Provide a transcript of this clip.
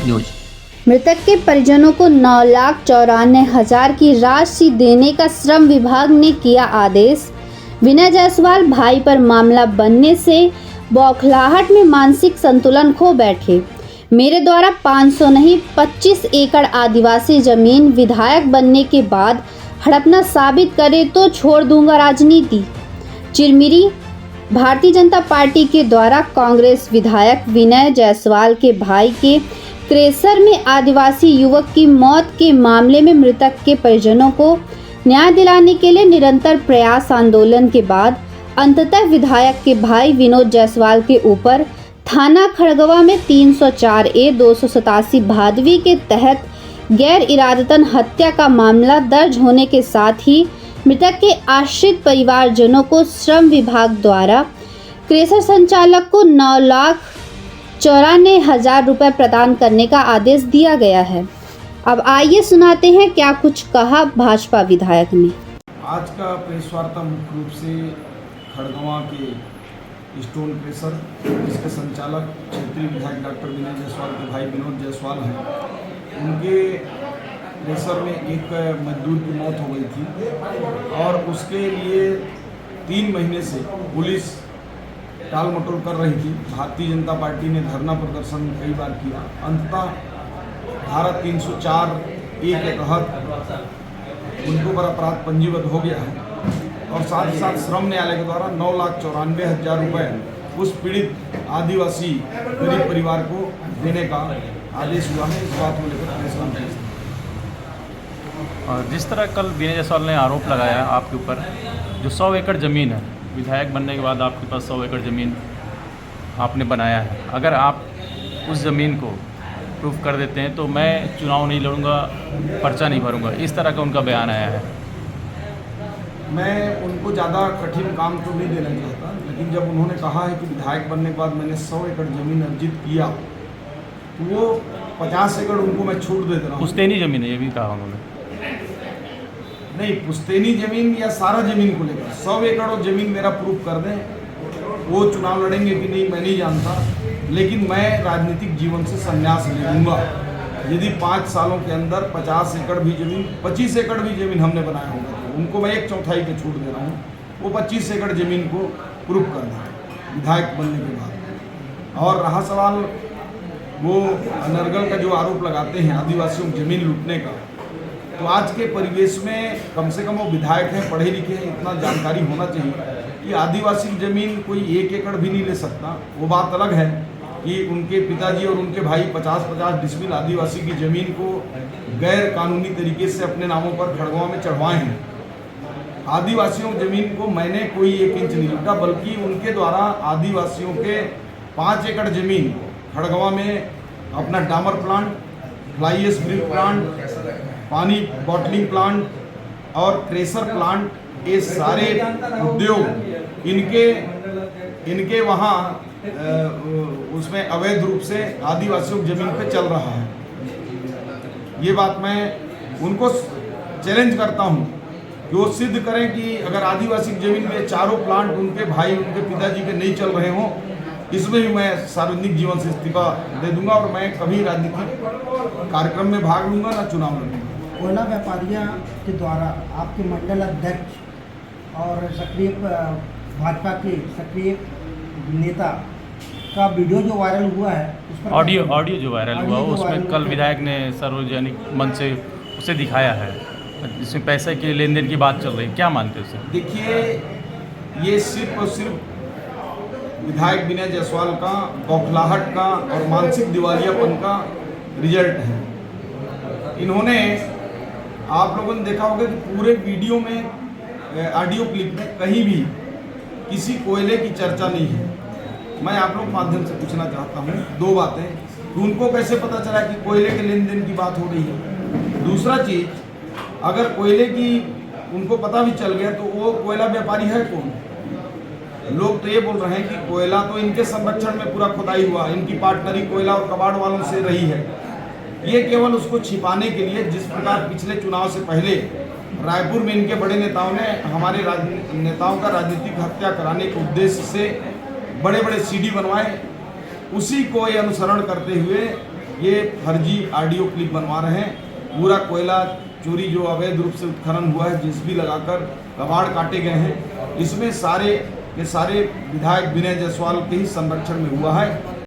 News. मृतक के परिजनों को 9,94,000 की राशि देने का श्रम विभाग ने किया आदेश। विनय जायसवाल भाई पर मामला बनने से बौखलाहट में मानसिक संतुलन खो बैठे। मेरे द्वारा 500 नहीं 25 एकड़ आदिवासी जमीन विधायक बनने के बाद हड़पना साबित करे तो छोड़ दूंगा राजनीति। चिरमिरी भारतीय जनता पार्टी के द्वारा कांग्रेस विधायक विनय जायसवाल के भाई के क्रेशर में आदिवासी युवक की मौत के मामले में मृतक के परिजनों को न्याय दिलाने के लिए निरंतर प्रयास आंदोलन के बाद अंततः विधायक के भाई विनोद जायसवाल के ऊपर थाना खड़गवा में 304A 287 भादवी के तहत गैर इरादतन हत्या का मामला दर्ज होने के साथ ही मृतक के आश्रित परिवारजनों को श्रम विभाग द्वारा क्रेशर संचालक को 9,94,000 रुपये प्रदान करने का आदेश दिया गया है। अब आइए सुनाते हैं क्या कुछ कहा भाजपा विधायक ने। आज का प्रेस वार्ता मुख्य रूप से खड़गवा के स्टोन क्रेशर जिसके संचालक क्षेत्रीय विधायक डॉक्टर विनय जायसवाल के भाई विनोद जायसवाल हैं। उनके क्रेशर में एक मजदूर की मौत हो गई थी और उसके लिए 3 महीने से पुलिस टाल मटोल कर रही थी। भारतीय जनता पार्टी ने धरना प्रदर्शन कई बार किया। अंततः धारा 304A के तहत उनको पर अपराध पंजीबद्ध हो गया है और साथ ही साथ श्रम न्यायालय के द्वारा 9,94,000 रुपये उस पीड़ित आदिवासी गरीब परिवार को देने का आदेश हुआ है। इस बात को लेकर प्रेस कॉन्फ्रेंस। जिस तरह कल विनय जायसवाल ने आरोप लगाया आपके ऊपर, जो 100 एकड़ ज़मीन है, विधायक बनने के बाद आपके पास 100 एकड़ ज़मीन आपने बनाया है, अगर आप उस ज़मीन को प्रूफ कर देते हैं तो मैं चुनाव नहीं लड़ूंगा, पर्चा नहीं भरूंगा, इस तरह का उनका बयान आया है। मैं उनको ज़्यादा कठिन काम तो नहीं देना चाहता, लेकिन जब उन्होंने कहा है कि विधायक बनने के बाद मैंने 100 एकड़ ज़मीन अर्जित किया तो वो 50 एकड़ उनको मैं छूट दे रहा हूँ। पुश्तैनी ज़मीन है, ये भी कहा उन्होंने। नहीं, पुश्तैनी ज़मीन या सारा ज़मीन को लेकर 100 एकड़ और ज़मीन मेरा प्रूफ कर दें, वो चुनाव लड़ेंगे कि नहीं मैं नहीं जानता, लेकिन मैं राजनीतिक जीवन से संन्यास ले लूँगा यदि 5 सालों के अंदर 50 एकड़ भी ज़मीन 25 एकड़ भी ज़मीन हमने बनाया होगा तो उनको मैं 1/4 की छूट दे रहा हूँ। वो 25 एकड़ ज़मीन को प्रूफ कर दें विधायक बनने के बाद। और रहा सवाल वो अनर्गल का जो आरोप लगाते हैं आदिवासियों की ज़मीन लूटने का, तो आज के परिवेश में कम से कम वो विधायक हैं, पढ़े लिखे हैं, इतना जानकारी होना चाहिए कि आदिवासी की ज़मीन कोई 1 एकड़ भी नहीं ले सकता। वो बात अलग है कि उनके पिताजी और उनके भाई 50-50 डिसमिल आदिवासी की ज़मीन को गैर कानूनी तरीके से अपने नामों पर खड़गवा में चढ़वाए हैं। आदिवासियों की ज़मीन को मैंने कोई 1 इंच नहीं लूटा, बल्कि उनके द्वारा आदिवासियों के 5 एकड़ ज़मीन खड़गवा में अपना डामर plant, fly ash brick plant, पानी बॉटलिंग प्लांट और क्रेशर प्लांट, ये सारे उद्योग इनके वहाँ उसमें अवैध रूप से आदिवासियों की ज़मीन पे चल रहा है। ये बात मैं उनको चैलेंज करता हूँ कि वो सिद्ध करें कि अगर आदिवासी की ज़मीन में चारों प्लांट उनके भाई उनके पिताजी के नहीं चल रहे हों, इसमें भी मैं सार्वजनिक जीवन से इस्तीफा दे दूंगा और मैं कभी राजनीतिक कार्यक्रम में भाग लूंगा ना चुनाव लड़ूंगा। कोयला व्यापारियों के द्वारा आपके मंडल अध्यक्ष और सक्रिय भाजपा के सक्रिय नेता का वीडियो जो वायरल हुआ है, उस पर ऑडियो जो वायरल हुआ उसमें कल विधायक ने सार्वजनिक मंच से उसे दिखाया है, जिसमें पैसे के लेन देन की बात चल रही है, क्या मानते हैं उसे? देखिए, ये सिर्फ और सिर्फ विधायक विनय जायसवाल का बौखलाहट का और मानसिक दिवालियापन का रिजल्ट है। इन्होंने, आप लोगों ने देखा होगा कि पूरे वीडियो में ऑडियो क्लिप में कहीं भी किसी कोयले की चर्चा नहीं है। मैं आप लोग माध्यम से पूछना चाहता हूँ 2 बातें कि उनको कैसे पता चला कि कोयले के लेन देन की बात हो रही है। दूसरा चीज़, अगर कोयले की उनको पता भी चल गया तो वो कोयला व्यापारी है कौन? लोग तो ये बोल रहे हैं कि कोयला तो इनके संरक्षण में पूरा खुदाई हुआ, इनकी पार्टनरी कोयला और कबाड़ वालों से रही है। ये केवल उसको छिपाने के लिए, जिस प्रकार पिछले चुनाव से पहले रायपुर में इनके बड़े नेताओं ने हमारे नेताओं का राजनीतिक हत्या कराने के उद्देश्य से बड़े बड़े सीडी बनवाए, उसी को ये अनुसरण करते हुए ये फर्जी ऑडियो क्लिप बनवा रहे हैं। पूरा कोयला चोरी जो अवैध रूप से उत्खनन हुआ है, जेसीबी लगाकर कबाड़ काटे गए हैं, इसमें सारे के सारे विधायक विनय जायसवाल के ही संरक्षण में हुआ है।